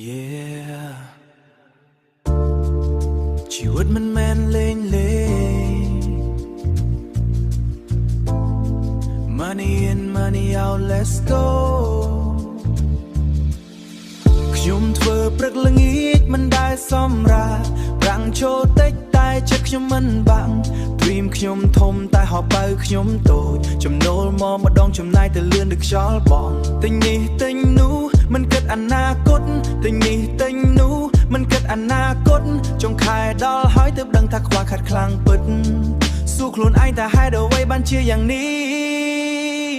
Yeah ชีวิตมันแมนเล่งเล่ Money in money out let's go ខ្ញុំធ្វើព្រឹកល្ងាចមិនដែលសម្រាប់ប្រាំងចូលតិចតែចិត្តខ្ញុំមិនបាំង Dream ខ្ញុំធំតែហោបៅខ្ញុំតូចចំណូលមកម្ដងចំណាយទៅលឿនដូចខ្យល់បងទិញនេះទិញនោះមិនគិតអនាគតទិញនេះទិញនោះមិនគិតអនាគតចុងខែដល់ហើយទើបដឹងថាខ្វះខាតខ្លាំងពិតសួរខ្លួនឯងថាហេតុអ្វីបានជាយ៉ាងនេះ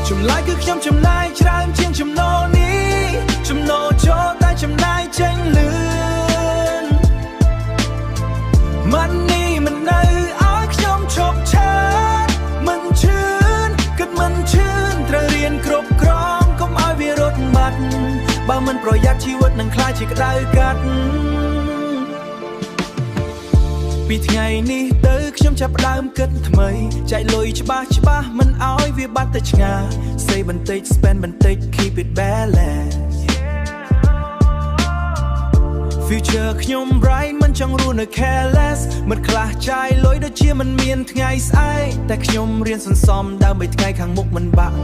ចម្លើយគឺខ្ញុំចំណាយច្រើនជាងចំណូលនេះចំណូលចូលតែចំណាយចេញលឿនMoney មិននៅឲ្យខ្ញុំឈប់ឈើមិនឈឺនគិតមិនឈឺនត្រូវរៀនគ្រប់គ្រងកុំឲ្យវារត់បាត់បើមិនប្រយ័ត្នជីវិតនឹងខ្លាចជាក្តៅកាត់ពីថ្ងៃនេះទៅខ្ញុំចាប់ផ្ដើមគិតថ្មីចែកលុយច្បាស់មិនឲ្យវាបាត់ទៅឆ្ងាយ Save បន្តិច spend បន្តិច keep it balance Future ខ្ញុំ bright មិនចង់រស់នៅ careless មិនខ្លះចាយលុយដូចជាមិនមានថ្ងៃស្អែកតែខ្ញុំរៀនសន្សំដើម្បីថ្ងៃខាងមុខមិនបាក់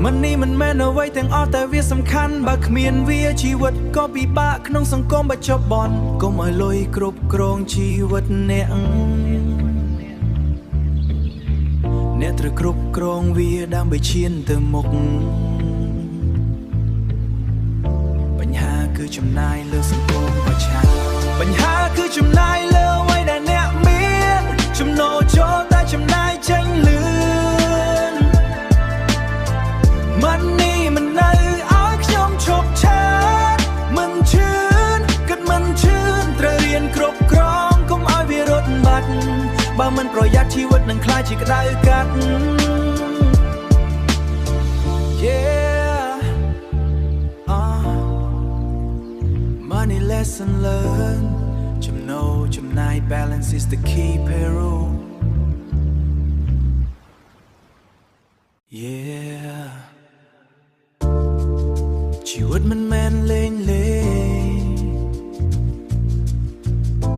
Money មិនមែនអ្វីទាំងអស់តែវាសំខាន់បើគ្មានវាជីវិតក៏ពិបាកក្នុងសង្គមបច្ចុប្បន្នកុំឲ្យលុយគ្រប់គ្រងជីវិតអ្នកត្រូវគ្រប់គ្រងវាដើម្បីឈានទៅមុខបញ្ហាគឺចំណាយលើសង្គមប្រឆាំងបញ្ហាគឺចំណាយលើអ្វីដែលអ្នកមានចំណូលចូលតែចំណាយចេញលឿន Money មិននៅឲ្យខ្ញុំឈប់ឈើមិនឈឺនគិតមិនឈឺនត្រូវរៀនគ្រប់គ្រងកុំឲ្យវារត់បាត់បើមិនប្រយ័ត្នជីវិតនឹងខ្លាចជាក្តៅកាត់ Yeah Money lesson learned ចំណូលចំណាយ balance is the key Peru Yeah ជីវិតមិន